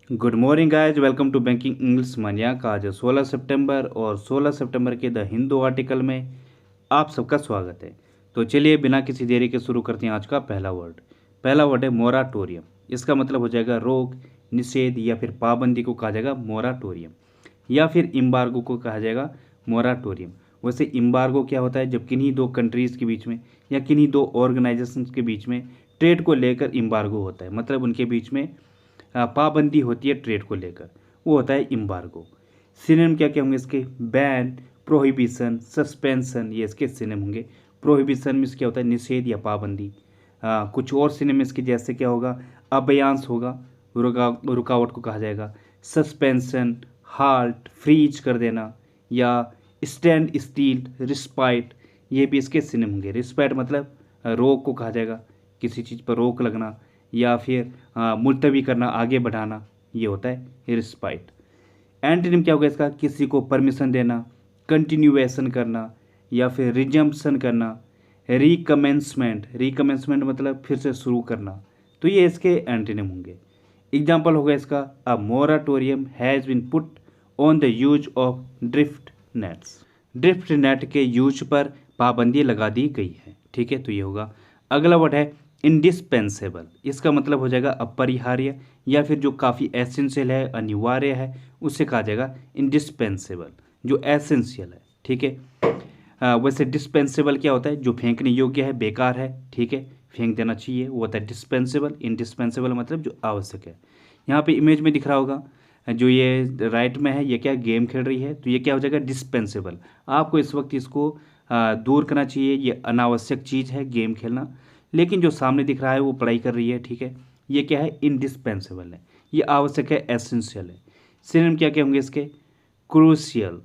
Good morning guys, welcome to banking English mania का आज 16 सितंबर और 16 सितंबर के द हिंदू आर्टिकल में आप सबका स्वागत है। तो चलिए बिना किसी देरी के शुरू करते हैं आज का पहला वर्ड है मोराटोरियम। इसका मतलब हो जाएगा रोक, निषेध या फिर पाबंदी को कहा जाएगा मोराटोरियम, या फिर इम्बार्गो को कहा जाएगा मोराटोरियम। वैसे इम्बार्गो क्या होता है? जब किन्हीं दो कंट्रीज़ के बीच में या किन्हीं दो ऑर्गेनाइजेशंस के बीच में ट्रेड को लेकर इम्बार्गो होता है, मतलब उनके बीच में पाबंदी होती है ट्रेड को लेकर, वो होता है इम्बार्गो। सिनोनिम क्या क्या होंगे इसके? बैन, प्रोहिबिशन, सस्पेंशन, ये इसके सिनोनिम होंगे। प्रोहिबिशन मीन्स क्या होता है? निषेध या पाबंदी। कुछ और सिनोनिम इसके जैसे क्या होगा? अबयांस होगा, रुकावट को कहा जाएगा। सस्पेंशन, हाल्ट, फ्रीज कर देना, या स्टैंड स्टील, रिस्पाइट, ये भी इसके सिनोनिम होंगे। रिस्पाइट मतलब रोक को कहा जाएगा, किसी चीज़ पर रोक लगना, या फिर मुलतवी करना, आगे बढ़ाना, ये होता है रिस्पाइट। एंटोनिम क्या होगा इसका? किसी को परमिशन देना, कंटिन्यूएशन करना, या फिर रिजम्पशन करना, रिकमेंसमेंट मतलब फिर से शुरू करना। तो ये इसके एंटोनिम होंगे। एग्जाम्पल होगा इसका, a moratorium has been put on the use of drift nets. Drift net के यूज पर पाबंदी लगा दी गई है। ठीक है, तो ये होगा। अगला वर्ड है इंडिस्पेंसेबल। इसका मतलब हो जाएगा अपरिहार्य, या फिर जो काफ़ी एसेंशियल है, अनिवार्य है, उससे कहा जाएगा इंडिस्पेंसेबल, जो एसेंशियल है। ठीक है। वैसे डिस्पेंसेबल क्या होता है? जो फेंकने योग्य है, बेकार है, ठीक है, फेंक देना चाहिए, वो होता है डिस्पेंसेबल। इंडिस्पेंसेबल मतलब जो आवश्यक है। यहाँ पे इमेज में दिख रहा होगा, जो ये राइट में है, ये क्या गेम खेल रही है, तो ये क्या हो जाएगा? डिस्पेंसेबल। आपको इस वक्त इसको दूर करना चाहिए, ये अनावश्यक चीज़ है गेम खेलना। लेकिन जो सामने दिख रहा है वो पढ़ाई कर रही है, ठीक है, ये क्या है? इंडिस्पेंसेबल है, ये आवश्यक है, एसेंशियल है। सिनोनिम क्या क्या होंगे इसके? क्रूशियल,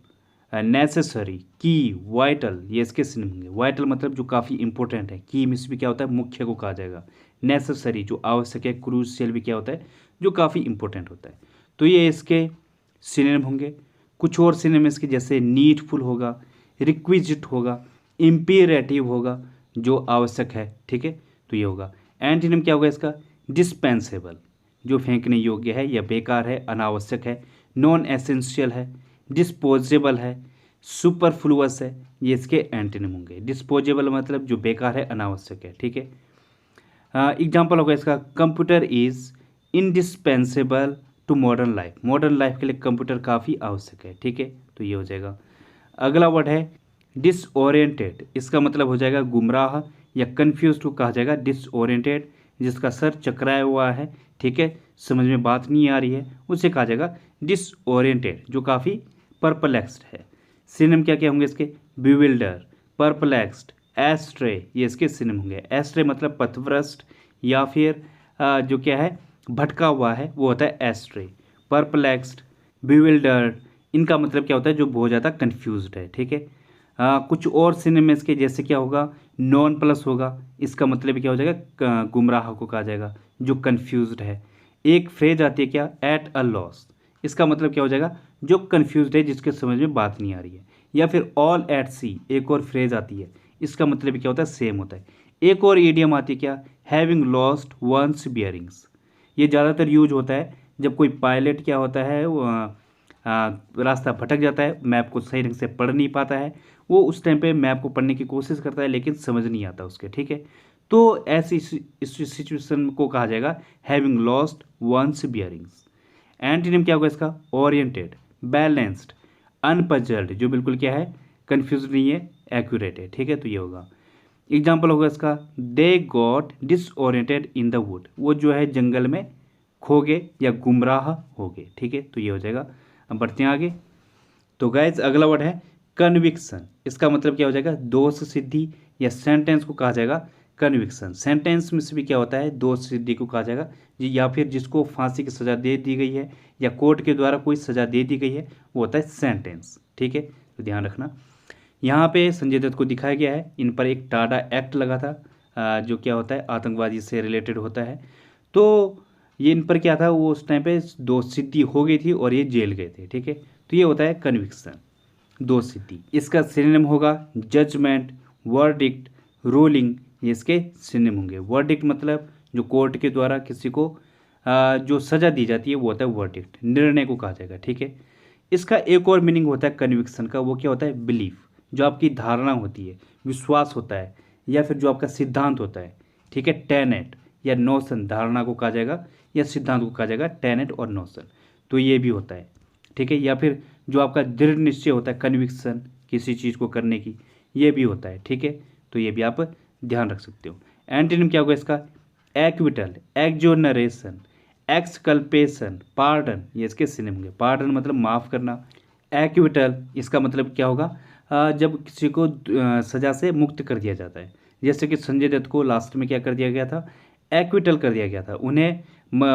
नेसेसरी, की, वाइटल, ये इसके सिनोनिम होंगे। वाइटल मतलब जो काफ़ी इंपॉर्टेंट है, की मीन्स भी क्या होता है? मुख्य को कहा जाएगा। नेसेसरी जो आवश्यक है, क्रूशियल भी क्या होता है? जो काफ़ी इंपॉर्टेंट होता है। तो ये इसके सिनोनिम होंगे। कुछ और सिनोनिम इसके जैसे नीडफुल होगा, रिक्विजिट होगा, इम्पेरेटिव होगा, जो आवश्यक है। ठीक है, तो ये होगा। एंटीनिम क्या होगा इसका? डिस्पेंसेबल, जो फेंकने योग्य है या बेकार है, अनावश्यक है। नॉन एसेंशियल है, डिस्पोजेबल है, सुपरफ्लुअस है, ये इसके एंटीनिम होंगे। डिस्पोजेबल मतलब जो बेकार है, अनावश्यक है। ठीक है। एग्जाम्पल होगा इसका, computer is indispensable to modern life. Modern life के लिए कंप्यूटर काफ़ी आवश्यक है। ठीक है, तो ये हो जाएगा। अगला वर्ड है डिसओरिएंटेड। इसका मतलब हो जाएगा गुमराह या कन्फ्यूज को कहा जाएगा डिसओरिएंटेड। जिसका सर चकराया हुआ है, ठीक है, समझ में बात नहीं आ रही है, उसे कहा जाएगा डिसओरिएंटेड, जो काफ़ी परप्लेक्स्ड है। सिनोनिम क्या क्या होंगे इसके? बिविल्डर, परप्लेक्स्ड, एस्ट्रे, ये इसके सिनोनिम होंगे। एस्ट्रे मतलब पथभ्रष्ट, या फिर जो क्या है? भटका हुआ है, वो होता है एस्ट्रे। परप्लेक्स्ड, बिविल्डर्ड, इनका मतलब क्या होता है? जो बहुत ज़्यादा कन्फ्यूज्ड है। ठीक है। कुछ और सिनोनिम इसके जैसे क्या होगा? नॉन प्लस होगा, इसका मतलब क्या हो जाएगा? गुमराह को कहा जाएगा, जो कन्फ्यूज्ड है। एक फ्रेज आती है क्या? एट अ लॉस, इसका मतलब क्या हो जाएगा? जो कन्फ्यूज्ड है, जिसके समझ में बात नहीं आ रही है। या फिर ऑल एट सी, एक और फ्रेज आती है, इसका मतलब क्या होता है? सेम होता है। एक और ईडियम आती है क्या? Having lost one's bearings. ये ज़्यादातर यूज होता है जब कोई पायलट क्या होता है, वो रास्ता भटक जाता है, मैप को सही ढंग से पढ़ नहीं पाता है, वो उस टाइम पे मैप को पढ़ने की कोशिश करता है लेकिन समझ नहीं आता उसके। ठीक है, तो ऐसी इस सिचुएशन को कहा जाएगा हैविंग लॉस्ट वंस बियरिंग्स। एंटीनिम क्या होगा इसका? ओरिएंटेड, बैलेंस्ड, अनपजल्ड, जो बिल्कुल क्या है? कन्फ्यूज नहीं है, एक्यूरेट है। ठीक है, तो ये होगा। एग्जाम्पल होगा इसका, they got disoriented in the wood. वो जो है जंगल में खो गए या गुमराह हो गए। ठीक है, तो ये हो जाएगा। अब बढ़ते हैं आगे। तो गाइज अगला वर्ड है कन्विक्शन। इसका मतलब क्या हो जाएगा? दोष सिद्धि, या सेंटेंस को कहा जाएगा कन्विक्शन। सेंटेंस में से भी क्या होता है? दोष सिद्धि को कहा जाएगा, या फिर जिसको फांसी की सज़ा दे दी गई है या कोर्ट के द्वारा कोई सज़ा दे दी गई है, वो होता है सेंटेंस। ठीक है, तो ध्यान रखना। यहाँ पे संजय दत्त को दिखाया गया है, इन पर एक टाडा एक्ट लगा था, जो क्या होता है? आतंकवादी से रिलेटेड होता है। तो ये इन पर क्या था? वो उस टाइम पे दोष सिद्धि हो गई थी और ये जेल गए थे। ठीक है, तो ये होता है कन्विक्शन, दोष सिद्धि। इसका सिनोनिम होगा जजमेंट, वर्डिक्ट, रूलिंग, ये इसके सिनोनिम होंगे। वर्डिक्ट मतलब जो कोर्ट के द्वारा किसी को जो सज़ा दी जाती है वो होता है वर्डिक्ट, निर्णय को कहा जाएगा। ठीक है, इसका एक और मीनिंग होता है कन्विक्शन का, वो क्या होता है, बिलीफ, जो आपकी धारणा होती है, विश्वास होता है, या फिर जो आपका सिद्धांत होता है। ठीक है, टेनेट या नोशन, धारणा को कहा जाएगा या सिद्धांत को कहा जाएगा, टेनेट और नोशन, तो ये भी होता है। ठीक है, या फिर जो आपका दृढ़ निश्चय होता है, कन्विक्शन किसी चीज़ को करने की, ये भी होता है। ठीक है, तो ये भी आप ध्यान रख सकते हो। एंटीनिम क्या होगा इसका, एक्विटल, एक्जोनरेशन, एक्सकल्पेशन, पार्डन, ये इसके सिनोनिम होंगे। पार्डन मतलब माफ़ करना, एक्विटल इसका मतलब क्या होगा, जब किसी को सज़ा से मुक्त कर दिया जाता है। जैसे कि संजय दत्त को लास्ट में क्या कर दिया गया था, एक्विटल कर दिया गया था, उन्हें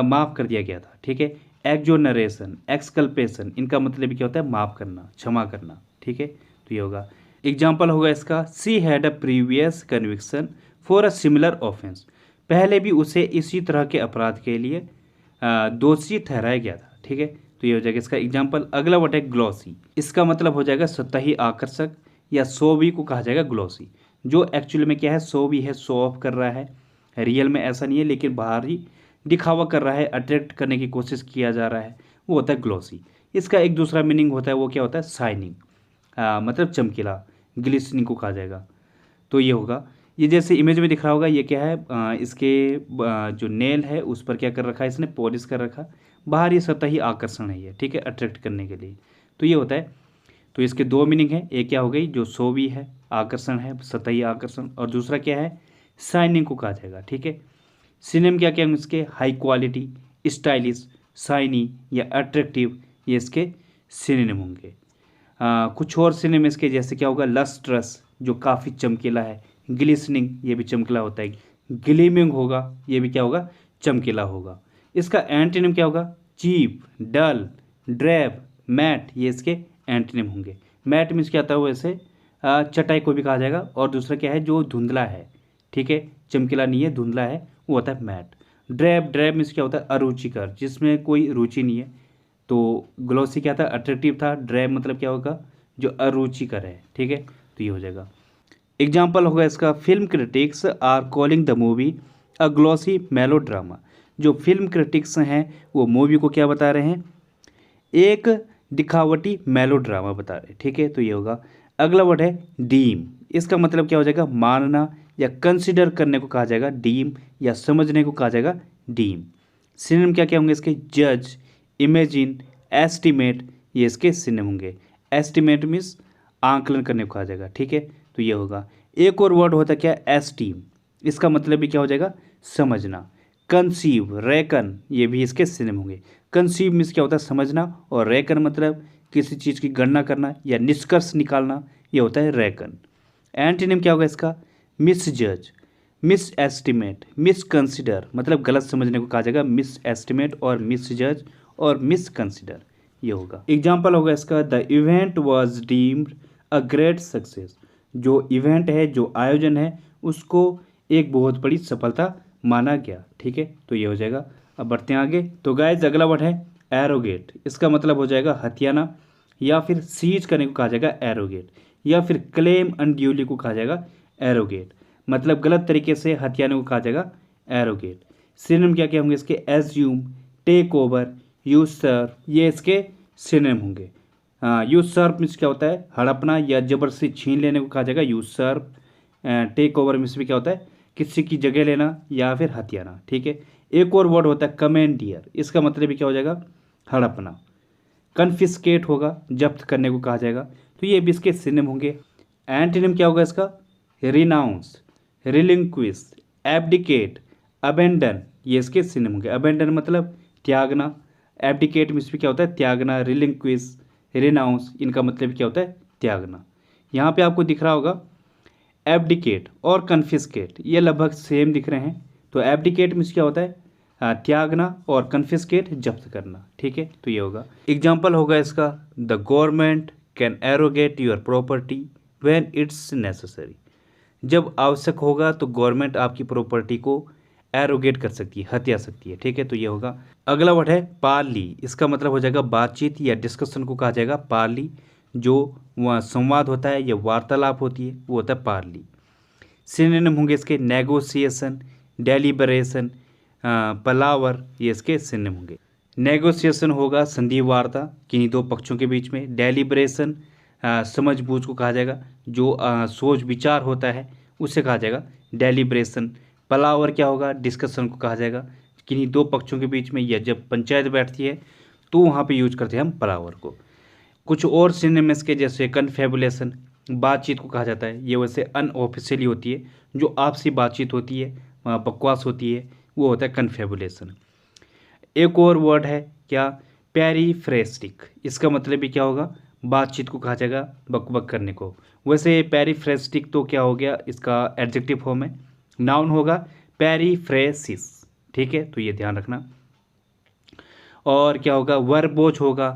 माफ़ कर दिया गया था। ठीक है, एक्जोनरेशन, एक्सकल्पेशन, इनका मतलब क्या होता है, माफ़ करना, क्षमा करना। ठीक है, तो ये होगा। एग्जाम्पल होगा इसका, she had a previous conviction for a similar offence, पहले भी उसे इसी तरह के अपराध के लिए दोषी ठहराया गया था। ठीक है, तो ये हो जाएगा इसका एग्जाम्पल। अगला वर्ड है ग्लॉसी, इसका मतलब हो जाएगा सतही आकर्षक, या शोवी को कहा जाएगा ग्लॉसी, जो एक्चुअली में क्या है, शोवी है, शो ऑफ कर रहा है, रियल में ऐसा नहीं है लेकिन बाहर ही दिखावा कर रहा है, अट्रैक्ट करने की कोशिश किया जा रहा है, वो होता है ग्लॉसी। इसका एक दूसरा मीनिंग होता है, वो क्या होता है, शाइनिंग, मतलब चमकीला, ग्लिसनिंग को कहा जाएगा। तो ये होगा, ये जैसे इमेज में दिख रहा होगा, ये क्या है, इसके जो नेल है उस पर क्या कर रखा है, इसने पॉलिश कर रखा, बाहर ये सतही आकर्षण है ये। ठीक है, अट्रैक्ट करने के लिए, तो ये होता है। तो इसके दो मीनिंग है, एक क्या हो गई, जो शोवी है, आकर्षण है, सतही आकर्षण, और दूसरा क्या है, शाइनिंग को कहा जाएगा। ठीक है, सिनेम क्या क्या इसके, हाई क्वालिटी, स्टाइलिश, शाइनी या अट्रैक्टिव, ये इसके सिनोनिम होंगे। कुछ और सिनोनिम इसके जैसे क्या होगा, लस्ट्रस, जो काफ़ी चमकीला है, ग्लिसनिंग, ये भी चमकीला होता है, ग्लीमिंग होगा, ये भी क्या होगा, चमकीला होगा। इसका एंटीनिम क्या होगा, चीप, डल, ड्रैब, मैट, ये इसके एंटीनिम होंगे। मैट मीन्स क्या होता है, वैसे चटाई को भी कहा जाएगा, और दूसरा क्या है, जो धुंधला है। ठीक है, चमकीला नहीं है, धुंधला है, वो होता है मैट। ड्रैब, ड्रैब मीन्स क्या होता है, अरुचिकर, जिसमें कोई रुचि नहीं है। तो ग्लॉसी क्या था, अट्रैक्टिव था, ड्रैब मतलब क्या होगा, जो अरुचिकर है। ठीक है, तो ये हो जाएगा। एग्जाम्पल होगा इसका, film critics are calling the movie a glossy melodrama, जो फिल्म क्रिटिक्स हैं वो मूवी को क्या बता रहे हैं, एक दिखावटी मेलोड्रामा बता रहे हैं। ठीक है, तो ये होगा। अगला वर्ड है डीम, इसका मतलब क्या हो जाएगा, मानना या कंसिडर करने को कहा जाएगा डीम, या समझने को कहा जाएगा डीम। सिनोनिम क्या क्या होंगे इसके, जज, इमेजिन, एस्टिमेट, ये इसके सिनोनिम होंगे। एस्टिमेट मीन्स आंकलन करने को कहा जाएगा। ठीक है, तो ये होगा। एक और वर्ड होता है क्या, एस्टीम, इसका मतलब भी क्या हो जाएगा, समझना। कंसीव, रेकन, ये भी इसके सिनोनिम होंगे। कंसीव मीन्स क्या होता है, समझना, और रेकन मतलब किसी चीज़ की गणना करना या निष्कर्ष निकालना, ये होता है रेकन। एंटीनिम क्या होगा इसका, मिस जज, मिस एस्टिमेट, मिस कंसिडर, मतलब गलत समझने को कहा जाएगा मिस एस्टिमेट, और मिस जज और मिस कंसिडर, ये होगा। एग्जाम्पल होगा इसका, the event was deemed a great success, जो इवेंट है, जो आयोजन है, उसको एक बहुत बड़ी सफलता माना गया। ठीक है, तो ये हो जाएगा। अब बढ़ते हैं आगे। तो गाइज अगला वर्ड है एरोगेट, इसका मतलब हो जाएगा हथियाना, या फिर सीज करने को कहा जाएगा एरोगेट, या फिर क्लेम अनड्यूली को कहा जाएगा एरोगेट, मतलब गलत तरीके से हथियाने को कहा जाएगा एरोगेट। सिनोनिम क्या क्या होंगे इसके, एज्यूम, टेक ओवर, यूसर्व, ये इसके सिनोनिम होंगे। यूसर्व मीन्स क्या होता है, हड़पना या जबरदस्ती छीन लेने को कहा जाएगा यूसर्व। टेक ओवर मीन्स भी क्या होता है, किसी की जगह लेना या फिर हथियाना। ठीक है, एक और वर्ड होता है कमेंडियर, इसका मतलब भी क्या हो जाएगा, हड़पना। कन्फिस्केट होगा, जब्त करने को कहा जाएगा, तो ये भी इसके सिनोनिम होंगे। एंटीनिम क्या होगा इसका, रिनाउंस, रिलिंक्विश, एब्डिकेट, अबेंडन, ये इसके सिनोनिम होंगे। अबेंडन मतलब त्यागना, एब्डिकेट मीन्स भी क्या होता है, त्यागना, रिलिंक्विश, रिनाउंस, इनका मतलब क्या होता है, त्यागना। यहाँ पे आपको दिख रहा होगा एब्डिकेट और कन्फिस्केट, ये लगभग सेम दिख रहे हैं। तो एब्डिकेट मीन्स क्या होता है, त्यागना, और कन्फिस्केट जब्त करना। ठीक है, तो ये होगा। एग्जाम्पल होगा इसका, the government can arrogate your property when it's necessary, जब आवश्यक होगा तो गवर्नमेंट आपकी प्रॉपर्टी को एरोगेट कर सकती है, हत्या सकती है। ठीक है, तो ये होगा। अगला वर्ड है पार्ली, इसका मतलब हो जाएगा बातचीत या डिस्कशन को कहा जाएगा पार्ली, जो वह संवाद होता है या वार्तालाप होती है, वो होता है पार्ली। सिनोनिम होंगे इसके, नेगोशिएशन, डेलिबरेशन, पलावर, ये इसके सिनोनिम होंगे। नेगोशिएशन होगा संधि वार्ता किन्हीं दो पक्षों के बीच में। डेलिब्रेशन समझबूझ को कहा जाएगा, जो सोच विचार होता है उसे कहा जाएगा डेलिब्रेशन। पलावर क्या होगा, डिस्कशन को कहा जाएगा किन्हीं दो पक्षों के बीच में, या जब पंचायत बैठती है तो वहाँ पे यूज करते हैं हम पलावर को। कुछ और सिनोनिम्स के जैसे कन्फेबुलेशन, बातचीत को कहा जाता है, ये वैसे अनऑफिशियली होती है, जो आपसी बातचीत होती है, बकवास होती है, वो होता है कन्फेबुलेशन। एक और वर्ड है क्या, पेरीफ्रेस्टिक, इसका मतलब भी क्या होगा, बातचीत को कहा जाएगा बकबक करने को। वैसे पेरीफ्रेस्टिक तो क्या हो गया, इसका एडजेक्टिव फॉर्म है, नाउन होगा पेरीफ्रेसिस, ठीक है, तो ये ध्यान रखना। और क्या होगा, वर्बोज होगा,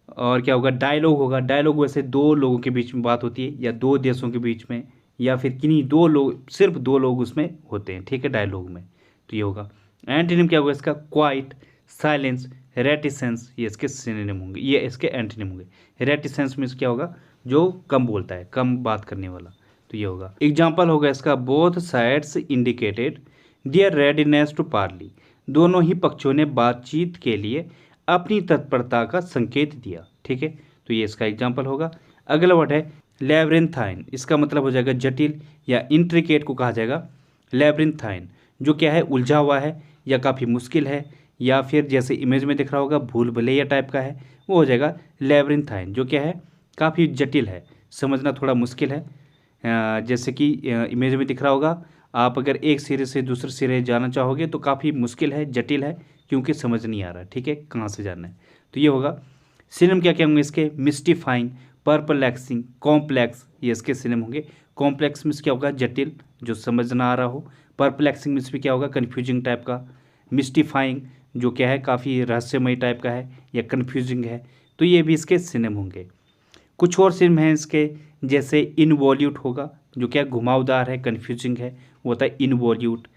और क्या होगा, डायलॉग होगा। डायलॉग वैसे दो लोगों के बीच में बात होती है, या दो देशों के बीच में, या फिर किन्हीं दो लोग, सिर्फ दो लोग उसमें होते हैं, ठीक है, डायलॉग में, तो ये होगा। एंटीनिम क्या होगा इसका, क्वाइट, साइलेंस, रेटिसेंस, ये इसके सिनोनिम होंगे, ये इसके एंटीनिम होंगे। रेटिसेंस मीन्स क्या होगा, जो कम बोलता है, कम बात करने वाला, तो ये होगा। एग्जाम्पल होगा इसका, both sides indicated their readiness to parley, दोनों ही पक्षों ने बातचीत के लिए अपनी तत्परता का संकेत दिया, ठीक है, तो ये इसका एग्जाम्पल होगा। अगला वर्ड है लैब्रिन्थाइन, इसका मतलब हो जाएगा जटिल या इंट्रिकेट को कहा जाएगा लैब्रिन्थाइन, जो क्या है, उलझा हुआ है या काफ़ी मुश्किल है, या फिर जैसे इमेज में दिख रहा होगा भूल भुलैया टाइप का है, वो हो जाएगा लैब्रिन्थाइन, जो क्या है, काफ़ी जटिल है, समझना थोड़ा मुश्किल है। जैसे कि इमेज में दिख रहा होगा, आप अगर एक सिरे से दूसरे सिरे जाना चाहोगे तो काफ़ी मुश्किल है, जटिल है, क्योंकि समझ नहीं आ रहा, ठीक है, कहाँ से जाना है, तो ये होगा। सिनोनिम क्या क्या होंगे इसके, मिस्टिफाइंग, परप्लेक्सिंग, कॉम्प्लेक्स, ये इसके सिनोनिम होंगे। कॉम्प्लेक्स मीन्स क्या होगा, जटिल, जो समझ ना आ रहा हो। परप्लेक्सिंग मीन्स भी क्या होगा, कन्फ्यूजिंग टाइप का। मिस्टिफाइंग, जो क्या है, काफ़ी रहस्यमय टाइप का है या कन्फ्यूजिंग है, तो ये भी इसके सिनोनिम होंगे। कुछ और सिनोनिम हैं इसके, जैसे इनवॉल्यूट होगा, जो क्या घुमावदार है, कन्फ्यूजिंग है, वो होता है इनवॉल्यूट।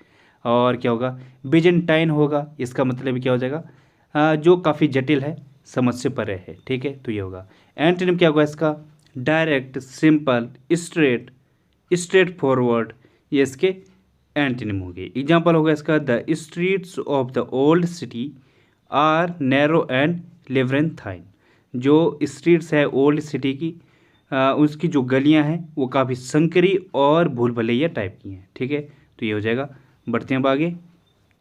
और क्या होगा, बिजेंटाइन होगा, इसका मतलब क्या हो जाएगा, जो काफ़ी जटिल है, समझ से परे है, ठीक है, तो ये होगा। एंटोनिम क्या होगा इसका, direct, simple, straight, straightforward, ये इसके एंटोनिम होंगे। एग्जाम्पल होगा इसका, the streets of the old city are narrow and labyrinthine, जो स्ट्रीट्स है ओल्ड सिटी की, उसकी जो गलियां हैं वो काफ़ी संकरी और भूल भुलैया टाइप की हैं, ठीक है, तो ये हो जाएगा। बढ़ते हैं अब आगे।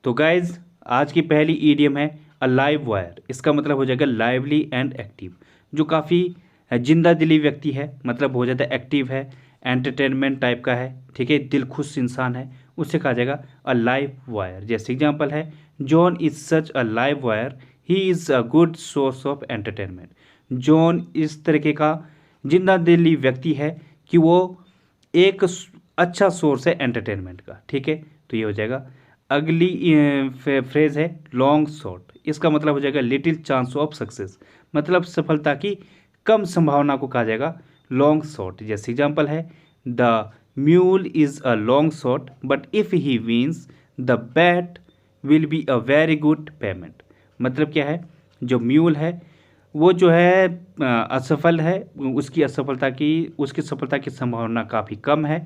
तो गाइज आज की पहली ईडियम है अ लाइव वायर, इसका मतलब हो जाएगा लाइवली एंड एक्टिव, जो काफ़ी जिंदा दिली व्यक्ति है, मतलब हो जाता है एक्टिव है, एंटरटेनमेंट टाइप का है, ठीक है, दिल खुश इंसान है, उससे कहा जाएगा अ लाइव वायर। जैसे एग्जांपल है, John is such a live wire, he is a good source of entertainment. John इस तरीके का जिंदा दिली व्यक्ति है कि वो एक अच्छा सोर्स है एंटरटेनमेंट का, ठीक है, तो ये हो जाएगा। अगली फ्रेज है लॉन्ग शॉट, इसका मतलब हो जाएगा लिटिल चांस ऑफ सक्सेस, मतलब सफलता की कम संभावना को कहा जाएगा लॉन्ग शॉट। जैसे एग्जांपल है, the mule is a long shot but if he wins the bet will be a very good payment. मतलब क्या है, जो म्यूल है वो जो है असफल है, उसकी सफलता की संभावना काफ़ी कम है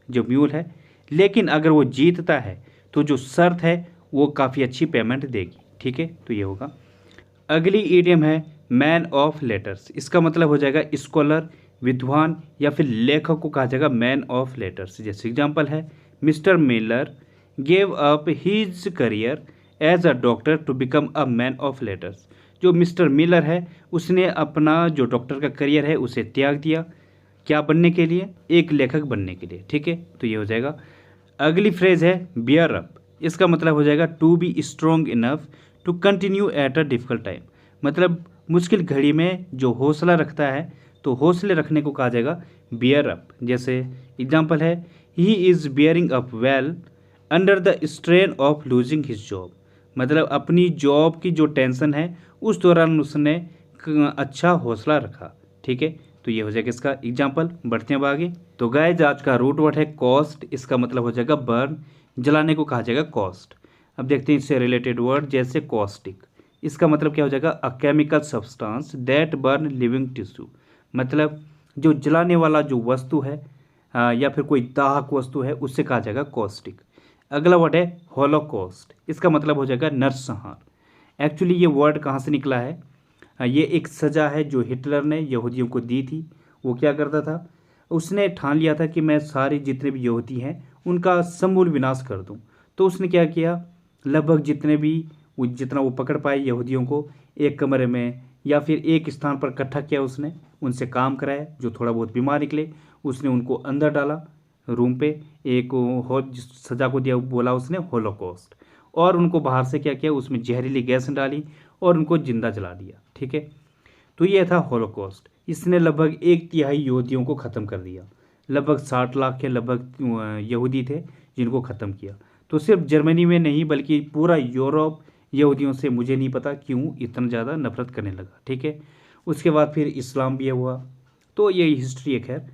जो म्यूल है, लेकिन अगर वो जीतता है तो जो शर्त है वो काफ़ी अच्छी पेमेंट देगी, ठीक है, तो ये होगा। अगली ईडियम है मैन ऑफ लेटर्स, इसका मतलब हो जाएगा स्कॉलर, विद्वान या फिर लेखक को कहा जाएगा मैन ऑफ लेटर्स। जैसे एग्जांपल है, mister Miller gave up his career as a doctor to become a man of letters. जो मिस्टर मिलर है उसने अपना जो डॉक्टर का करियर है उसे त्याग दिया, क्या बनने के लिए, एक लेखक बनने के लिए, ठीक है, तो ये हो जाएगा। अगली फ्रेज है बियर अप, इसका मतलब हो जाएगा to be strong enough to continue at a difficult time, मतलब मुश्किल घड़ी में जो हौसला रखता है, तो हौसले रखने को कहा जाएगा बियर अप। जैसे एग्जांपल है, he is bearing up well under the strain of losing his job, मतलब अपनी जॉब की जो टेंशन है उस दौरान उसने अच्छा हौसला रखा, ठीक है, तो ये हो जाएगा इसका एग्जाम्पल। बढ़ते हैं अब आगे। तो गाइस आज का रूट वर्ड है कॉस्ट, इसका मतलब हो जाएगा बर्न, जलाने को कहा जाएगा कॉस्ट। अब देखते हैं इससे रिलेटेड वर्ड, जैसे कॉस्टिक, इसका मतलब क्या हो जाएगा, a chemical substance that burn living tissue, मतलब जो जलाने वाला जो वस्तु है या फिर कोई दाहक वस्तु है उससे कहा जाएगा कॉस्टिक। अगला वर्ड है होलोकॉस्ट, इसका मतलब हो जाएगा नरसंहार। एक्चुअली ये वर्ड कहाँ से निकला है? ये एक सज़ा है जो हिटलर ने यहूदियों को दी थी। वो क्या करता था, उसने ठान लिया था कि मैं सारे जितने भी यहूदी हैं उनका समूल विनाश कर दूं। तो उसने क्या किया, लगभग जितना वो पकड़ पाए यहूदियों को एक कमरे में या फिर एक स्थान पर इकट्ठा किया, उसने उनसे काम कराया। जो थोड़ा बहुत बीमार निकले उसने उनको अंदर डाला रूम पे, एक सज़ा को दिया, बोला उसने होलोकॉस्ट। और उनको बाहर से क्या किया, उसमें जहरीली गैस डाली और उनको जिंदा जला दिया। ठीक है, तो ये था होलोकॉस्ट। इसने लगभग 1/3 यहूदियों को ख़त्म कर दिया। लगभग 60 लाख के लगभग यहूदी थे जिनको ख़त्म किया। तो सिर्फ जर्मनी में नहीं बल्कि पूरा यूरोप यहूदियों से मुझे नहीं पता क्यों इतना ज़्यादा नफरत करने लगा। ठीक है, उसके बाद फिर इस्लाम भी हुआ। तो ये हिस्ट्री है खैर।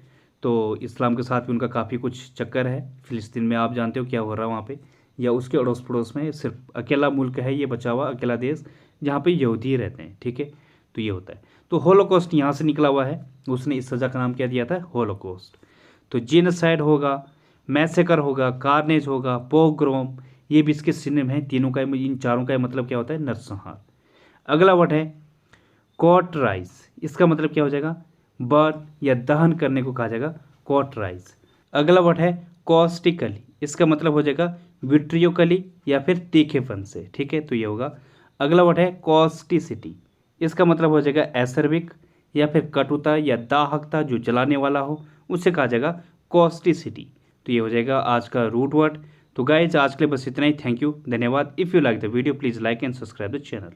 तो इस्लाम के साथ भी उनका काफ़ी कुछ चक्कर है। फ़िलिस्तीन में आप जानते हो क्या हो रहा है वहाँ पे, या उसके अड़ोस पड़ोस में सिर्फ अकेला मुल्क है ये बचा हुआ, अकेला देश जहाँ पे यहूदी रहते हैं। ठीक है, तो ये होता है। तो होलोकॉस्ट यहाँ से निकला हुआ है। उसने इस सज़ा का नाम क्या दिया था, होलोकॉस्ट। तो जेनोसाइड होगा, मैसेकर होगा, कार्नेज होगा, पोग्रोम, ये भी इसके सिनोनिम हैं। तीनों का, इन चारों का मतलब क्या होता है, नरसंहार। अगला वर्ड है कॉटराइज, इसका मतलब क्या हो जाएगा, बर्न या दहन करने को कहा जाएगा कॉटराइज। अगला वर्ड है कॉस्टिकली, इसका मतलब हो जाएगा विट्रियोकली या फिर तीखेपन से। ठीक है, तो ये होगा। अगला वर्ड है कॉस्टिसिटी, इसका मतलब हो जाएगा एसर्बिक या फिर कटुता या दाहकता जो जलाने वाला हो, उसे कहा जाएगा कॉस्टिसिटी। तो ये हो जाएगा आज का रूट वर्ड। तो गाइज आज के लिए बस इतना ही। थैंक यू, धन्यवाद। If you like the video please like and subscribe the channel.